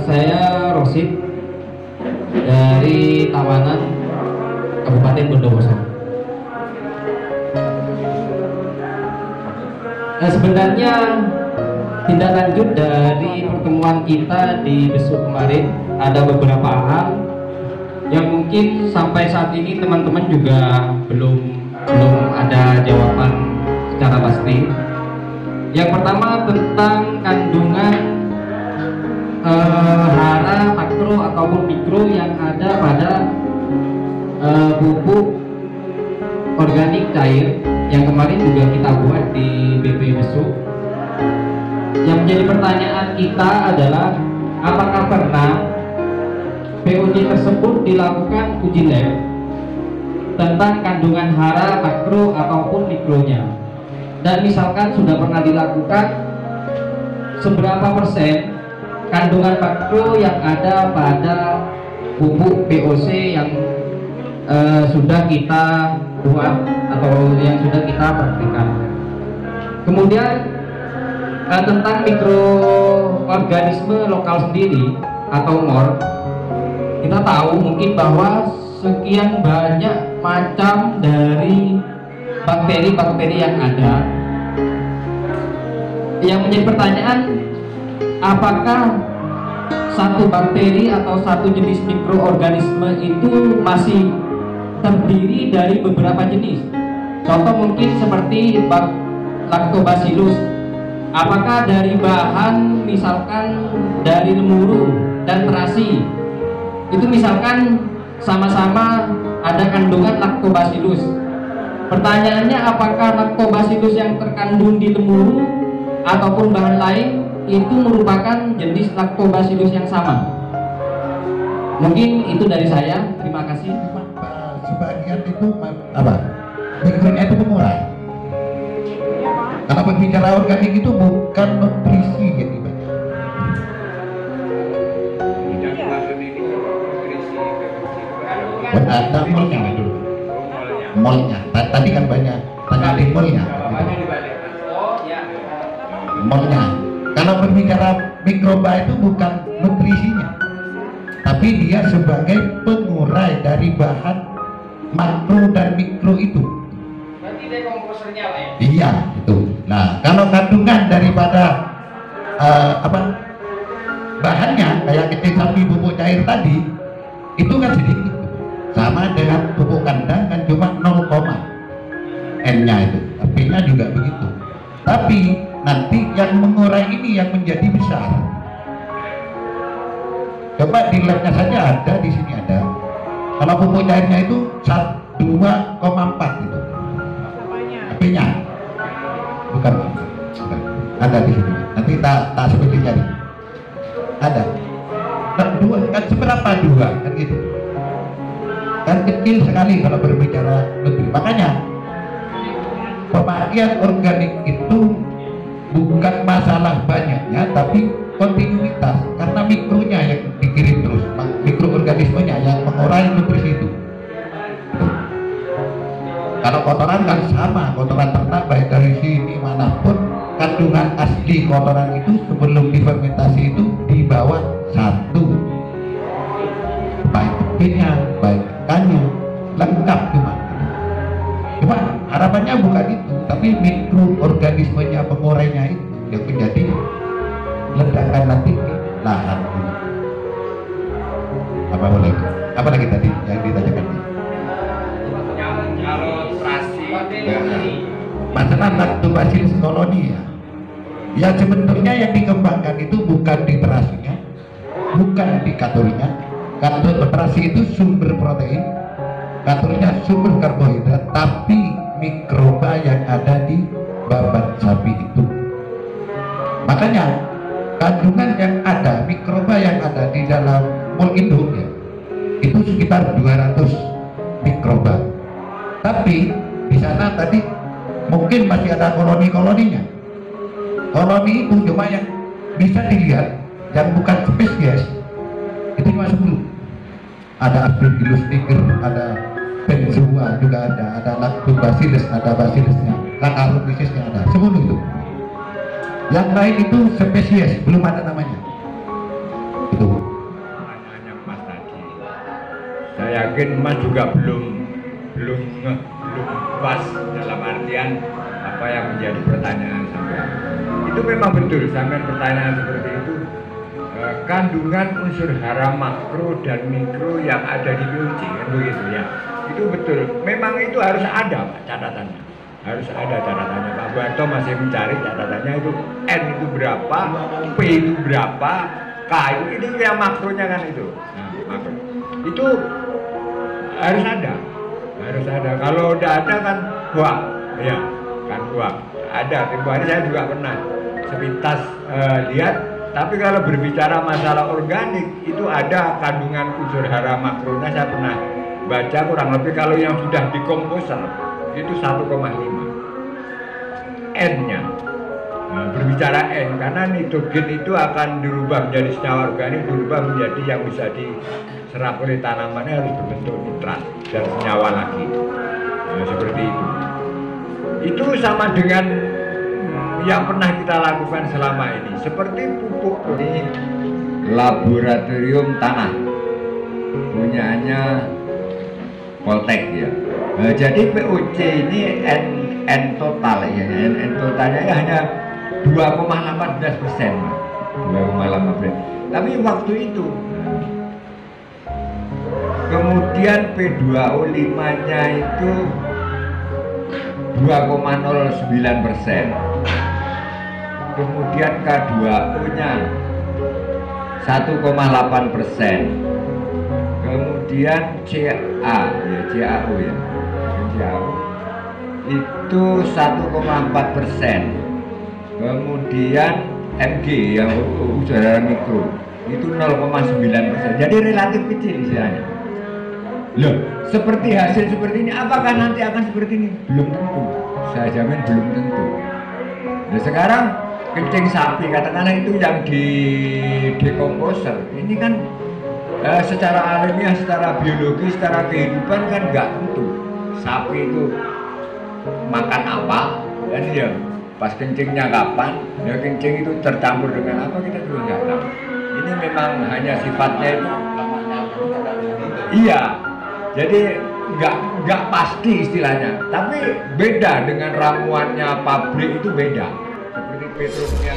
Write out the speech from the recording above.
Saya Rosid dari Tawanan Kabupaten Bondowoso. Sebenarnya tindak lanjut dari pertemuan kita di besok kemarin, ada beberapa hal yang mungkin sampai saat ini teman-teman juga belum ada jawaban secara pasti. Yang pertama tentang kandungan hara, makro ataupun mikro yang ada pada pupuk organik cair yang kemarin juga kita buat di BP Besuk. Yang menjadi pertanyaan kita adalah apakah pernah POJ tersebut dilakukan uji lab tentang kandungan hara, makro ataupun mikronya, dan misalkan sudah pernah dilakukan, seberapa persen kandungan makro yang ada pada pupuk POC yang sudah kita buat atau yang sudah kita praktikkan. Kemudian tentang mikroorganisme lokal sendiri atau MOR, kita tahu mungkin bahwa sekian banyak macam dari bakteri-bakteri yang ada. Yang menjadi pertanyaan, apakah satu bakteri atau satu jenis mikroorganisme itu masih terdiri dari beberapa jenis? Contoh mungkin seperti Lactobacillus, apakah dari bahan misalkan dari lemuru dan terasi itu misalkan sama-sama ada kandungan Lactobacillus. Pertanyaannya, apakah Lactobacillus yang terkandung di lemuru ataupun bahan lain itu merupakan jenis Lactobacillus yang sama? Mungkin itu dari saya. Terima kasih. Sebagian itu apa? Backgroundnya itu pengurai. Karena berbicara organik itu bukan nutrisi gitu. Ada molnya dulu. Molnya. Tadi kan banyak tanya di molnya. Molnya. Kalau berbicara mikroba itu bukan nutrisinya, tapi dia sebagai pengurai dari bahan makro dan mikro itu. Berarti dekomposernya lah ya? Iya, itu. Nah, kalau kandungan daripada bahannya kayak kecil sapi pupuk cair tadi, itu kan sedikit. Sama dengan pupuk kandang kan cuma 0, N-nya itu, P-nya juga begitu. Tapi nanti yang mengurai ini yang menjadi besar. Coba di labnya saja ada, di sini ada. Kalau pupuk cairnya itu 2,4 itu. P-nya bukan, ada di sini. Nanti tak seperti jadi. Ada. Dan dua kan seberapa dua kan gitu. Kan kecil sekali kalau berbicara negeri. Makanya pemakaian organik itu bukan masalah banyaknya, tapi kontinuitas, karena mikronya yang dikirim terus, mikroorganismenya yang mengurai nutrisi itu. Kalau kotoran kan sama, kotoran ternak baik dari sini manapun, kandungan asli kotoran itu sebelum difermentasi itu di bawah 1, baik P-nya, baik K-nya, lengkap cuma harapannya bukan itu, tapi mikroorganismenya pengurainya itu yang menjadi ledakan nanti di lahan. Apa boleh? Apa lagi tadi yang ditanyakan? Masalah Lactobacillus koloni ya. Ya sebenarnya yang dikembangkan itu bukan di terasinya, bukan di katorinya. Terasi itu sumber protein, katorinya sumber karbohidrat, tapi mikroba yang ada di babat sapi itu. Makanya kandungan yang ada, mikroba yang ada di dalam mol induk ya, itu sekitar 200 mikroba. Tapi di sana tadi mungkin masih ada koloni-koloninya. Koloni itu cuma yang bisa dilihat, yang bukan spesies itu cuma 10. Ada Aspergillus niger, ada Benzua juga ada Lactobacillus, ada Bacillusnya, Lactobacillusnya ada, 10 itu. Yang lain itu spesies, belum ada namanya. Itu saya yakin Mas juga belum puas dalam artian apa yang menjadi pertanyaan sampean. Itu memang betul sampean pertanyaan seperti itu. Kandungan unsur hara makro dan mikro yang ada di POC kan begitu ya. Itu betul. Memang itu harus ada Pak catatannya. Harus ada catatannya. Pak Buanto masih mencari catatannya itu N itu berapa, P itu berapa, K itu yang makronya kan itu. Nah, makro. Itu harus ada. Harus ada. Kalau udah ada kan hoak. Ya, kan hoak. Ada. Tempo hari saya juga pernah sepintas lihat. Tapi kalau berbicara masalah organik itu ada kandungan unsur hara makronya saya pernah baca kurang lebih kalau yang sudah dikomposer itu 1,5 N-nya. Nah, berbicara N karena nitrogen itu akan dirubah menjadi senyawa organik, dirubah menjadi yang bisa diserap oleh tanamannya harus berbentuk nitrat dan senyawa lagi. Nah, seperti itu. Itu sama dengan yang pernah kita lakukan selama ini seperti pupuk ini laboratorium tanah punyaannya Poltek ya. Nah, jadi POC ini N total ya, N totalnya ya hanya 2,18%, 2,18%. Tapi waktu itu kemudian P2O5-nya itu 2,09%. Kemudian K2O-nya 1,8%. Kemudian CAO ya, CAO itu 1,4%. Kemudian MG yang udara mikro itu 0,9%. Jadi relatif kecil istilahnya. Loh, seperti hasil seperti ini, apakah nanti akan seperti ini? Belum tentu. Saya jamin belum tentu. Nah sekarang kencing sapi katakanlah itu yang di dekomposer ini kan secara alamiah, secara biologi, secara kehidupan kan nggak tentu sapi itu makan apa dan ya pas kencingnya kapan ya kencing itu tercampur dengan apa kita juga nggak tahu. Ini memang hanya sifatnya itu iya, jadi nggak pasti istilahnya, tapi beda dengan ramuannya pabrik itu beda seperti petrokimia.